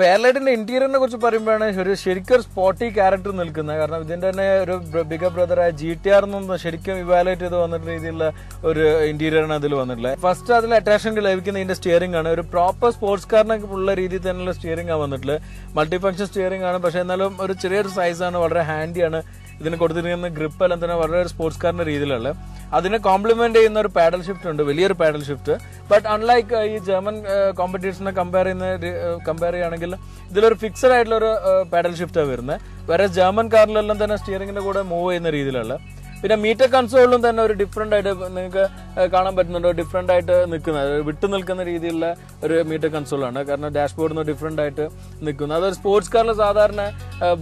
ഫെയർലൈറ്റിന്റെ ഇന്റീരിയറിനെ കുറിച്ച് പറയുമ്പോഴാണ് ഒരു ശരിക്കും സ്പോട്ടി ക്യാരക്ടർ നിൽക്കുന്നത്. കാരണം ഇതിന്റെ തന്നെ ഒരു ബിഗർ ബ്രദറായ GTR എന്നൊന്നും ശരിക്കും ഇവാലുവേറ്റ് ചെയ്ത് വന്നിട്ട് രീതിയിലുള്ള ഒരു ഇന്റീരിയറാണ് അതിൽ വന്നിട്ടുള്ളത്. ഫസ്റ്റ് അതിൽ അട്രാക്ഷൻ ലഭിക്കുന്ന ഇതിന്റെ സ്റ്റിയറിംഗ് ആണ്. ഒരു പ്രോപ്പർ സ്പോർട്സ് കാറിനൊക്കെ ഉള്ള രീതിയിൽ തന്നെയുള്ള സ്റ്റിയറിംഗ് ആണ് വന്നിട്ടുള്ളത്. മൾട്ടി ഫംഗ്ഷൻ സ്റ്റിയറിംഗ് ആണ്. പക്ഷെ എന്നാലും ഒരു ചെറിയൊരു സൈസാണ്, വളരെ ഹാൻഡിയാണ്. ഇതിന് കൊടുത്തിരിക്കുന്ന ഗ്രിപ്പ് എല്ലാം തന്നെ വളരെ ഒരു സ്പോർട്സ് കാറിന്റെ രീതിയിലുള്ള. അതിനെ കോംപ്ലിമെന്റ് ചെയ്യുന്ന ഒരു പാഡൽ ഷിഫ്റ്റ് ഉണ്ട്, വലിയൊരു പാഡൽ ഷിഫ്റ്റ്. ബട്ട് അൺലൈക്ക് ഈ ജർമ്മൻ കോമ്പറ്റീഷനെ കമ്പയർ ചെയ്യുകയാണെങ്കിൽ ഇതിലൊരു ഫിക്സഡ് ആയിട്ടുള്ള ഒരു പാഡൽ ഷിഫ്റ്റാണ് വരുന്നത്. വേറെ ജർമ്മൻ കാറിലെല്ലാം തന്നെ സ്റ്റിയറിംഗിന്റെ കൂടെ മൂവ് ചെയ്യുന്ന രീതിയിലുള്ള. പിന്നെ മീറ്റർ കൺസോളിലും തന്നെ ഒരു ഡിഫറെന്റ് ആയിട്ട് നിങ്ങൾക്ക് കാണാൻ പറ്റുന്നുണ്ട്. ഡിഫറെന്റ് ആയിട്ട് വിട്ടു നിൽക്കുന്ന രീതിയിലുള്ള ഒരു മീറ്റർ കൺസോളാണ്. കാരണം ഡാഷ്ബോർഡിൽ നിന്ന് ഡിഫറെന്റ് ആയിട്ട് നിൽക്കുന്നു. അതൊരു സ്പോർട്സ് കാറിൽ സാധാരണ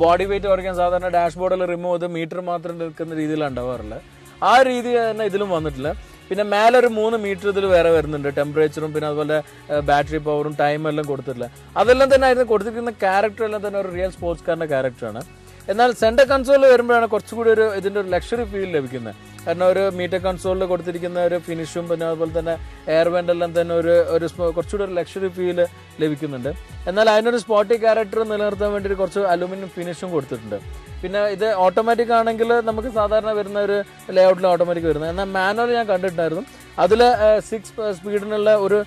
ബോഡി വെയിറ്റ് കുറയ്ക്കാൻ സാധാരണ ഡാഷ്ബോർഡിൽ റിമൂവ് ചെയ്ത് മീറ്റർ മാത്രം നിൽക്കുന്ന രീതിയിലാണ് ഉണ്ടാവാറുള്ളത്. ആ രീതി തന്നെ ഇതിലും വന്നിട്ടില്ല. പിന്നെ മേലെ ഒരു 3 മീറ്റർ ഇതിൽ വേറെ വരുന്നുണ്ട്. ടെമ്പറേച്ചറും പിന്നെ അതുപോലെ ബാറ്ററി പവറും ടൈമും എല്ലാം കൊടുത്തിട്ടില്ല. അതെല്ലാം തന്നെ അതിന് കൊടുത്തിരിക്കുന്ന ക്യാരക്ടർ എല്ലാം തന്നെ ഒരു റിയൽ സ്പോർട്സ് കാറിന്റെ ക്യാരക്ടറാണ്. എന്നാൽ സെന്റർ കൺസോളിൽ വരുമ്പോഴാണ് കുറച്ചുകൂടി ഇതിന്റെ ഒരു ലക്ഷറി ഫീൽ ലഭിക്കുന്നത്. കാരണം ഒരു മീറ്റർ കൺസോളിൽ കൊടുത്തിരിക്കുന്ന ഒരു ഫിനിഷും പിന്നെ അതുപോലെ തന്നെ എയർ വെന്റ് എല്ലാം തന്നെ ഒരു കുറച്ചുകൂടി ഒരു ലക്ഷറി ഫീൽ ലഭിക്കുന്നുണ്ട്. എന്നാൽ അതിനൊരു സ്പോട്ടി ക്യാരക്ടർ നിലനിർത്താൻ വേണ്ടി കുറച്ച് അലുമിനിയം ഫിനിഷും കൊടുത്തിട്ടുണ്ട്. പിന്നെ ഇത് ഓട്ടോമാറ്റിക് ആണെങ്കിൽ നമുക്ക് സാധാരണ വരുന്ന ഒരു ലേഔട്ടിൽ ഓട്ടോമാറ്റിക് വരുന്നത്. എന്നാൽ മാനുവൽ ഞാൻ കണ്ടിട്ടുണ്ടായിരുന്നു. അതിൽ 6 സ്പീഡിനുള്ള ഒരു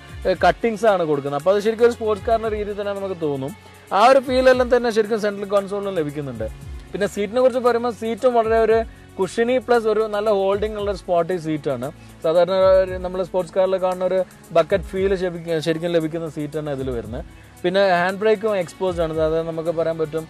കട്ടിങ്സ് ആണ് കൊടുക്കുന്നത്. അപ്പോൾ അത് ശരിക്കും ഒരു സ്പോർട്സ് കാറിന്റെ രീതിയിൽ തന്നെ നമുക്ക് തോന്നും. ആ ഒരു ഫീലെല്ലാം തന്നെ ശരിക്കും സെൻട്രൽ കൺസോളിലും ലഭിക്കുന്നുണ്ട്. പിന്നെ സീറ്റിനെ കുറിച്ച് പറയുമ്പോൾ സീറ്റും വളരെ ഒരു കുഷനി പ്ലസ് ഒരു നല്ല ഹോൾഡിംഗ് ഉള്ള സ്പോട്ടി സീറ്റാണ്. സാധാരണ നമ്മൾ സ്പോർട്സ് കാറിൽ കാണുന്ന ഒരു ബക്കറ്റ് ഫീൽ ശരിക്കും ലഭിക്കുന്ന സീറ്റാണ് ഇതിൽ വരുന്നത്. പിന്നെ ഹാൻഡ് ബ്രേക്കും എക്സ്പോസ്ഡ് ആണ്. സാധാരണ നമുക്ക് പറയാൻ പറ്റും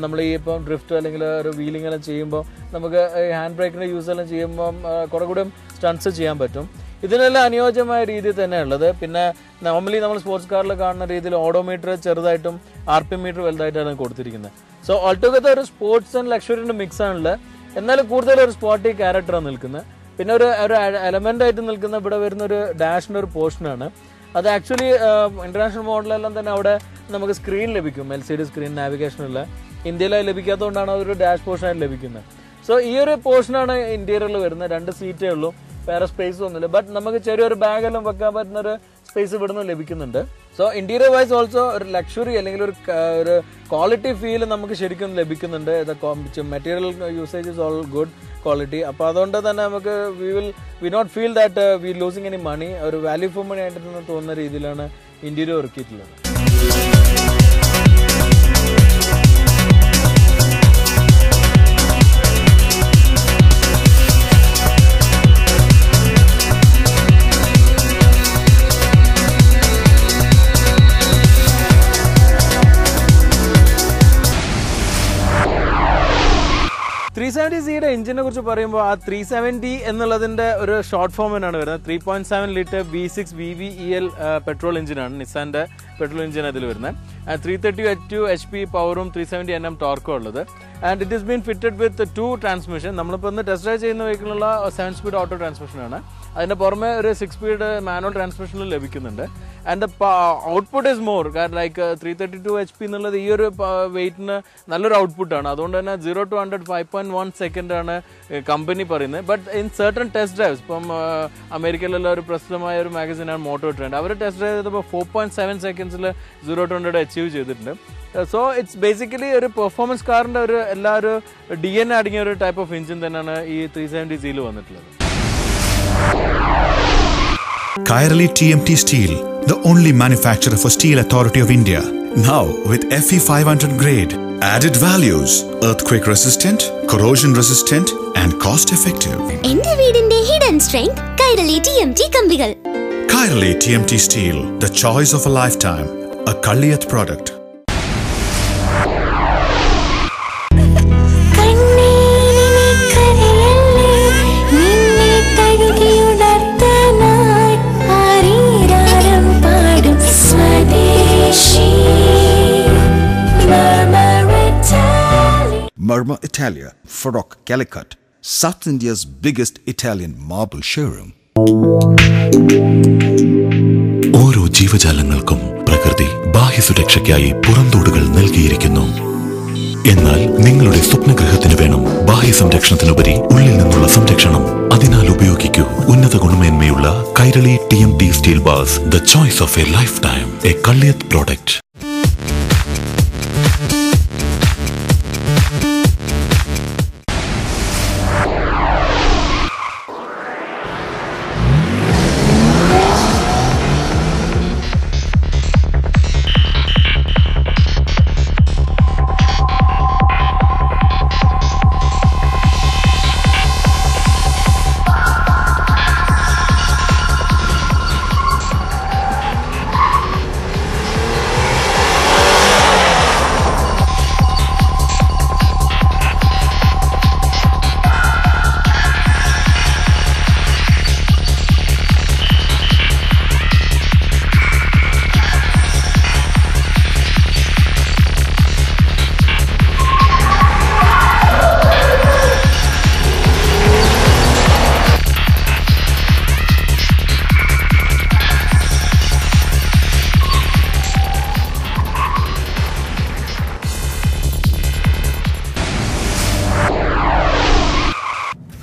നമ്മൾ ഈ ഇപ്പം ഡ്രിഫ്റ്റ് അല്ലെങ്കിൽ ഒരു വീലിംഗ് എല്ലാം ചെയ്യുമ്പോൾ നമുക്ക് ഹാൻഡ് ബ്രേക്കിന്റെ യൂസ് എല്ലാം ചെയ്യുമ്പോൾ കുറെ കൂടെ സ്റ്റൺസ് ചെയ്യാൻ പറ്റും. ഇതിനെല്ലാം അനുയോജ്യമായ രീതിയിൽ തന്നെ ഉള്ളത്. പിന്നെ നോർമലി നമ്മൾ സ്പോർട്സ് കാറിൽ കാണുന്ന രീതിയിൽ ഓഡോമീറ്റർ ചെറുതായിട്ടും RPM മീറ്റർ വലുതായിട്ടാണ് കൊടുത്തിരിക്കുന്നത്. സോ ഓൾട്ടുഗദർ ഒരു സ്പോർട്സ് ആൻഡ് ലക്ഷറിന്റെ മിക്സ് ആണുള്ളത്. എന്നാലും കൂടുതൽ ഒരു സ്പോർട്ടി ക്യാരക്ടറാണ് നിൽക്കുന്നത്. പിന്നെ ഒരു എലമെന്റ് ആയിട്ട് നിൽക്കുന്ന ഇവിടെ വരുന്ന ഒരു ഡാഷിന്റെ ഒരു പോർഷനാണ്. അത് ആക്ച്വലി ഇന്റർനാഷണൽ മോഡലെല്ലാം തന്നെ അവിടെ നമുക്ക് സ്ക്രീൻ ലഭിക്കും, LCD സ്ക്രീൻ നാവിഗേഷനുള്ള. ഇന്ത്യയിൽ ലഭിക്കാത്തതുകൊണ്ടാണ് അതൊരു ഡാഷ് പോർഷനായിട്ട് ലഭിക്കുന്നത്. സോ ഈ ഒരു പോർഷനാണ് ഇന്റീരിയറിൽ വരുന്നത്. 2 സീറ്റേ ഉള്ളൂ, വേറെ സ്പേസ് ഒന്നുമില്ല. ബട്ട് നമുക്ക് ചെറിയൊരു ബാഗെല്ലാം വെക്കാൻ പറ്റുന്ന ഒരു സ്പേസ് ഇവിടുന്ന് ലഭിക്കുന്നുണ്ട്. സോ ഇന്റീരിയർ വൈസ് ഓൾസോ ഒരു ലക്ഷറി അല്ലെങ്കിൽ ഒരു ക്വാളിറ്റി ഫീൽ നമുക്ക് ശരിക്കും ലഭിക്കുന്നുണ്ട്. Material usage is all good quality. അപ്പോൾ അതുകൊണ്ട് തന്നെ നമുക്ക് we not feel that we losing any money. ഒരു വാല്യൂ ഫോർ മണി ആയിട്ട് തോന്നുന്ന രീതിയിലാണ് ഇന്റീരിയർ ഒരുക്കിയിട്ടുള്ളത്. യുടെ എഞ്ചിനെ കുറിച്ച് പറയുമ്പോൾ ആ 370 എന്നുള്ളതിന്റെ ഒരു ഷോർട്ട് ഫോമിനാണ് വരുന്നത്. 3.7 ലിറ്റർ V6 VVEL പെട്രോൾ എഞ്ചിനാണ്, നിസാന്റെ പെട്രോൾ എഞ്ചിൻ അതിൽ വരുന്നത്. 332 HP പവറും 370 Nm ടോർക്കും ഉള്ളത്. And it is been fitted with 2 transmission. നമ്മളിപ്പോൾ ഒന്ന് ടെസ്റ്റ് ഡ്രൈവ് ചെയ്യുന്ന വെഹിക്കിളിലുള്ള 7 സ്പീഡ് ഓട്ടോ ട്രാൻസ്മിഷനാണ്. അതിന്റെ പുറമെ ഒരു 6 സ്പീഡ് മാനുവൽ ട്രാൻസ്മിഷനിൽ ലഭിക്കുന്നുണ്ട്. And the output is more. കാരണം ലൈക്ക് 332 HP എന്നുള്ളത് ഈ ഒരു വെയിറ്റിന് നല്ലൊരു ഔട്ട്പുട്ടാണ്. അതുകൊണ്ട് തന്നെ 0 to 100 5.1 സെക്കൻഡ് ആണ് കമ്പനി പറയുന്നത്. But in certain test drives, ഇപ്പം അമേരിക്കയിലുള്ള ഒരു പ്രസിദ്ധമായ ഒരു മാഗസിനാണ് മോട്ടോ ട്രെൻഡ്, അവർ ടെസ്റ്റ് ഡ്രൈവ് ചെയ്തപ്പോൾ 4.7 സെക്കൻഡ്സിൽ 0 to 100 അച്ചീവ് ചെയ്തിട്ടുണ്ട്. സോ ഇറ്റ്സ് ബേസിക്കലി ഒരു പെർഫോമൻസ് കാറിന്റെ ഒരു എല്ലാ ഒരു DNA അടങ്ങിയ ഒരു ടൈപ്പ് ഓഫ് എഞ്ചിൻ തന്നെയാണ് ഈ 370 വന്നിട്ടുള്ളത്. Kairali TMT Steel, the only manufacturer for Steel Authority of India. Now with FE 500 grade. Added values: earthquake resistant, corrosion resistant and cost effective. എന്റെ വീടിന്റെ hidden strength Kairali TMT കമ്പികൾ. Kairali TMT Steel, the choice of a lifetime. A Kalliyath product. Marma Italia, Farrokh, Calicut, South India's biggest Italian marble showroom. ഓരോ ജീവജാലങ്ങൾക്കും പ്രകൃതി ബാഹ്യസുരക്ഷയ്ക്കായി പുറന്തോടുകൾ നൽകിയിരിക്കുന്നു. എന്നാൽ നിങ്ങളുടെ സ്വപ്നഗൃഹത്തിന് വേണം ബാഹ്യ സംരക്ഷണത്തിനുപരി ഉള്ളിൽ നിന്നുള്ള സംരക്ഷണം. അതിനാൽ ഉപയോഗിക്കൂ ഉന്നത ഗുണമേന്മയുള്ള Kairali TMT steel bars, the choice of A life time, A Kalliyath product.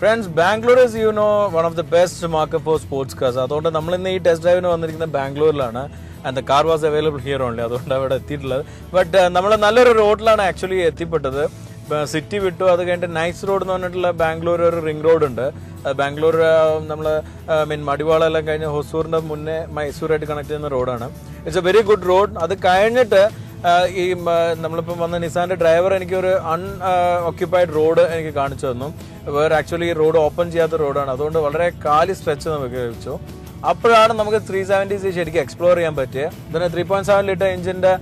Friends, Bangalore is, one of the best market for sports cars. അതുകൊണ്ട് നമ്മൾ ഇന്ന് ഈ ടെസ്റ്റ് ഡ്രൈവിന് വന്നിരിക്കുന്നത് ബാംഗ്ലൂരിലാണ്. And the car was available here only. അതുകൊണ്ട് അവിടെ എത്തിയിട്ടുള്ളത്. ബട്ട് നമ്മൾ നല്ലൊരു റോഡിലാണ് ആക്ച്വലി എത്തിപ്പെട്ടത്. സിറ്റി വിട്ടു, അത് കഴിഞ്ഞിട്ട് നൈസ് റോഡ് എന്ന് പറഞ്ഞിട്ടുള്ള ബാംഗ്ലൂർ ഒരു റിംഗ് റോഡ് ഉണ്ട്. ബാംഗ്ലൂർ നമ്മൾ മടിവാള എല്ലാം കഴിഞ്ഞ് ഹൊസൂറിന്റെ മുന്നേ മൈസൂരായിട്ട് കണക്ട് ചെയ്യുന്ന റോഡാണ്. It's A very good road. അത് കഴിഞ്ഞിട്ട് ഈ നമ്മളിപ്പം വന്ന നിസാന്റെ ഡ്രൈവർ എനിക്ക് ഒരു അൺഓക്യുപ്പൈഡ് റോഡ് എനിക്ക് കാണിച്ചു തന്നു. വേറെ ആക്ച്വലി ഈ റോഡ് ഓപ്പൺ ചെയ്യാത്ത റോഡാണ്. അതുകൊണ്ട് വളരെ കാലി സ്ട്രെച്ച് നമുക്ക് ലഭിച്ചു. അപ്പോഴാണ് നമുക്ക് 370 ശരിക്കും എക്സ്പ്ലോർ ചെയ്യാൻ പറ്റിയത്. ഇതിന് 3.7 ലിറ്റർ എഞ്ചിന്റെ